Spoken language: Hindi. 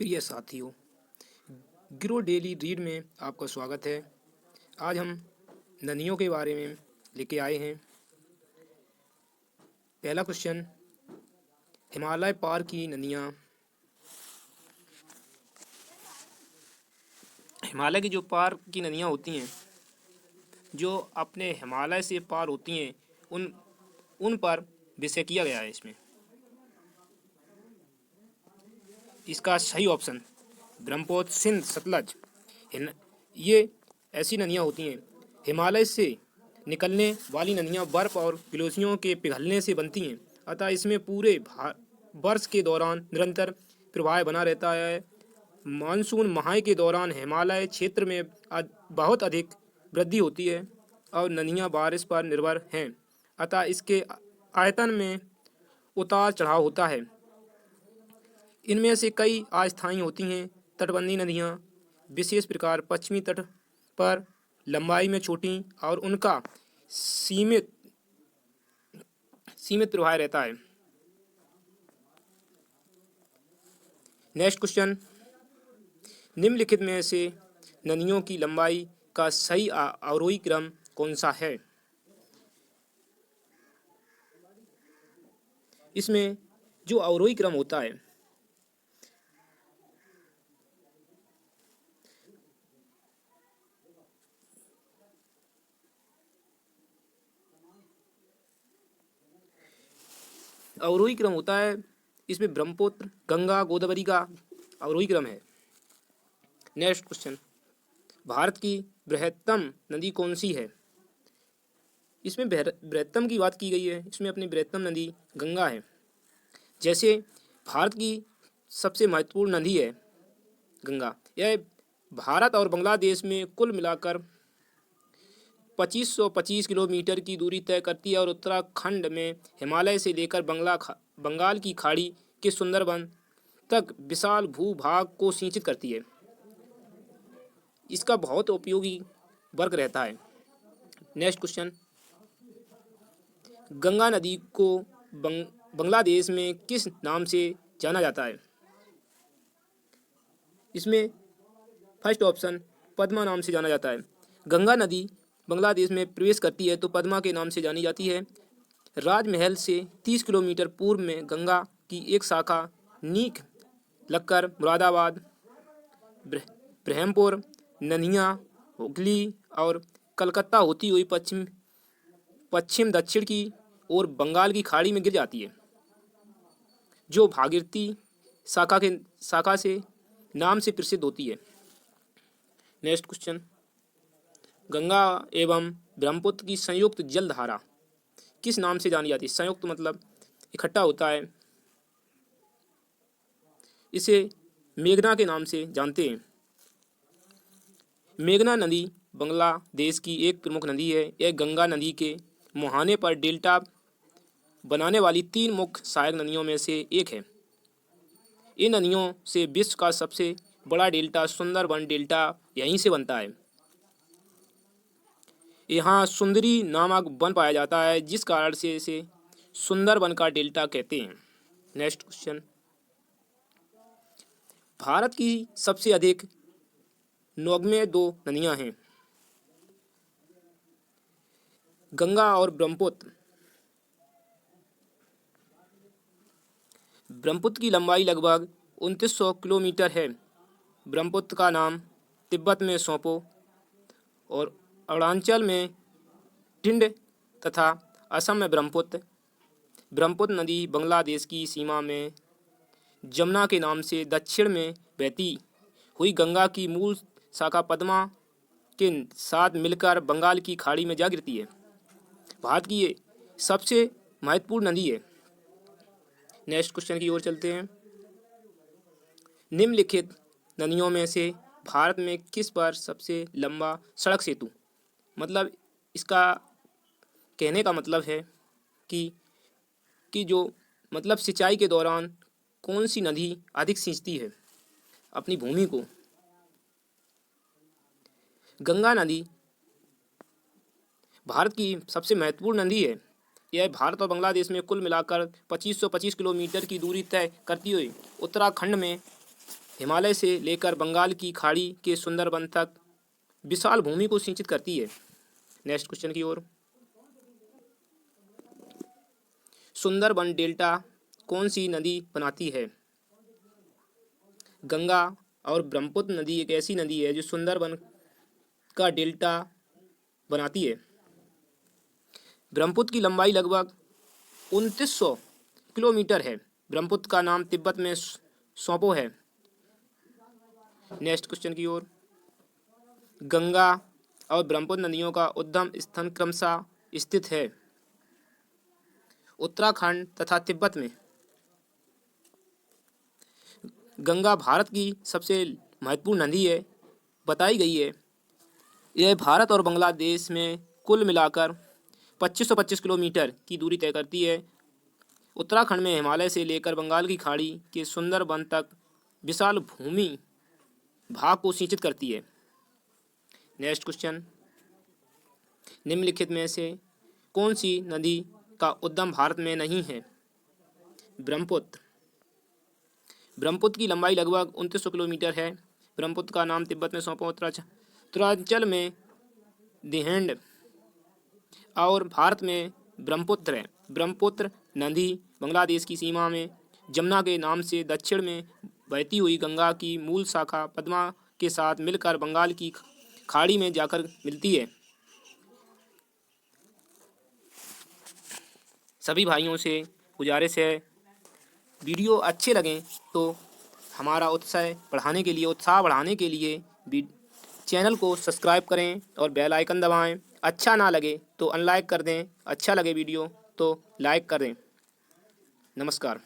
प्रिय साथियों, ग्रो डेली रीड में आपका स्वागत है। आज हम नदियों के बारे में लेके आए हैं। पहला क्वेश्चन, हिमालय पार की नदियाँ। हिमालय की जो पार की नदियाँ होती हैं, जो अपने हिमालय से पार होती हैं, उन उन पर विषय किया गया है इसमें। इसका सही ऑप्शन ब्रह्मपुत्र, सिंध, सतलज। ये ऐसी नदियाँ होती हैं, हिमालय से निकलने वाली नदियाँ बर्फ और ग्लेशियरों के पिघलने से बनती हैं। अतः इसमें पूरे वर्ष के दौरान निरंतर प्रवाह बना रहता है। मानसून माह के दौरान हिमालय क्षेत्र में बहुत अधिक वृद्धि होती है और नदियाँ बारिश पर निर्भर हैं। अतः इसके आयतन में उतार चढ़ाव होता है। इनमें से कई अस्थायी होती हैं। तटबंधी नदियाँ विशेष प्रकार पश्चिमी तट पर लंबाई में छोटी और उनका सीमित सीमित प्रवाह रहता है। नेक्स्ट क्वेश्चन, निम्नलिखित में से नदियों की लंबाई का सही आरोही क्रम कौन सा है? इसमें जो आरोही क्रम होता है, अवरोही क्रम होता है, इसमें ब्रह्मपुत्र, गंगा, गोदावरी का अवरोही क्रम है। नेक्स्ट क्वेश्चन, भारत की बृहत्तम नदी कौन सी है? इसमें बृहत्तम की बात की गई है। इसमें अपनी बृहत्तम नदी गंगा है। जैसे भारत की सबसे महत्वपूर्ण नदी है गंगा। यह भारत और बांग्लादेश में कुल मिलाकर 2525 किलोमीटर की दूरी तय करती है और उत्तराखंड में हिमालय से लेकर बंगाल की खाड़ी के सुंदरबन तक विशाल भूभाग को सिंचित करती है। इसका बहुत उपयोगी वर्ग रहता है। नेक्स्ट क्वेश्चन, गंगा नदी को बांग्लादेश में किस नाम से जाना जाता है? इसमें फर्स्ट ऑप्शन पद्मा नाम से जाना जाता है। गंगा नदी बांग्लादेश में प्रवेश करती है तो पद्मा के नाम से जानी जाती है। राजमहल से 30 किलोमीटर पूर्व में गंगा की एक शाखा नीक लक्कर, मुरादाबाद, ब्रह्मपुर, नदियाँ, हुगली और कलकत्ता होती हुई पश्चिम दक्षिण की ओर बंगाल की खाड़ी में गिर जाती है, जो भागीरथी शाखा से नाम से प्रसिद्ध होती है। नेक्स्ट क्वेश्चन, गंगा एवं ब्रह्मपुत्र की संयुक्त जलधारा किस नाम से जानी जाती है? संयुक्त मतलब इकट्ठा होता है। इसे मेघना के नाम से जानते हैं। मेघना नदी बांग्लादेश की एक प्रमुख नदी है। यह गंगा नदी के मुहाने पर डेल्टा बनाने वाली 3 मुख्य सहायक नदियों में से एक है। इन नदियों से विश्व का सबसे बड़ा डेल्टा सुंदरबन डेल्टा यहीं से बनता है। यहाँ सुंदरी नामक वन पाया जाता है, जिस कारण से इसे सुंदरबन का डेल्टा कहते हैं। नेक्स्ट क्वेश्चन, भारत की सबसे अधिक नौगम्य 2 नदियाँ हैं, गंगा और ब्रह्मपुत्र। ब्रह्मपुत्र की लंबाई लगभग 2900 किलोमीटर है। ब्रह्मपुत्र का नाम तिब्बत में सोपो और अरुणाचल में टिंड तथा असम में ब्रह्मपुत्र। ब्रह्मपुत्र नदी बांग्लादेश की सीमा में जमुना के नाम से दक्षिण में बहती हुई गंगा की मूल शाखा पद्मा के साथ मिलकर बंगाल की खाड़ी में जा गिरती है। भारत की ये सबसे महत्वपूर्ण नदी है। नेक्स्ट क्वेश्चन की ओर चलते हैं। निम्नलिखित नदियों में से भारत में किस पर सबसे लंबा सड़क सेतु? मतलब इसका कहने का मतलब है कि जो मतलब सिंचाई के दौरान कौन सी नदी अधिक सिंचती है अपनी भूमि को? गंगा नदी भारत की सबसे महत्वपूर्ण नदी है। यह भारत और बांग्लादेश में कुल मिलाकर 2525 किलोमीटर की दूरी तय करती हुई उत्तराखंड में हिमालय से लेकर बंगाल की खाड़ी के सुंदरबन तक विशाल भूमि को सिंचित करती है। नेक्स्ट क्वेश्चन की ओर। सुंदरबन डेल्टा कौन सी नदी बनाती है? गंगा और ब्रह्मपुत्र नदी एक ऐसी नदी है जो सुंदरबन का डेल्टा बनाती है। ब्रह्मपुत्र की लंबाई लगभग 2900 किलोमीटर है। ब्रह्मपुत्र का नाम तिब्बत में सोपो है। नेक्स्ट क्वेश्चन की ओर। गंगा और ब्रह्मपुत्र नदियों का उद्गम स्थान क्रमशः स्थित है उत्तराखंड तथा तिब्बत में। गंगा भारत की सबसे महत्वपूर्ण नदी है बताई गई है। यह भारत और बांग्लादेश में कुल मिलाकर 2525 किलोमीटर की दूरी तय करती है। उत्तराखंड में हिमालय से लेकर बंगाल की खाड़ी के सुंदरबन तक विशाल भूमि भाग को सिंचित करती है। Next question. निम्नलिखित में से कौन सी नदी का उद्गम भारत में नहीं है? ब्रह्मपुत्र। ब्रह्मपुत्र की लंबाई लगभग 2900 किलोमीटर है। ब्रह्मपुत्र का नाम तिब्बत में सौंपा उत्तरांचल में दिहेंड और भारत में ब्रह्मपुत्र है। ब्रह्मपुत्र नदी बांग्लादेश की सीमा में जमुना के नाम से दक्षिण में बहती हुई गंगा की मूल शाखा पद्मा के साथ मिलकर बंगाल की खाड़ी में जाकर मिलती है। सभी भाइयों से गुजारिश है, वीडियो अच्छे लगें तो हमारा उत्साह बढ़ाने के लिए चैनल को सब्सक्राइब करें और बेल आइकन दबाएं। अच्छा ना लगे तो अनलाइक कर दें, अच्छा लगे वीडियो तो लाइक करें। नमस्कार।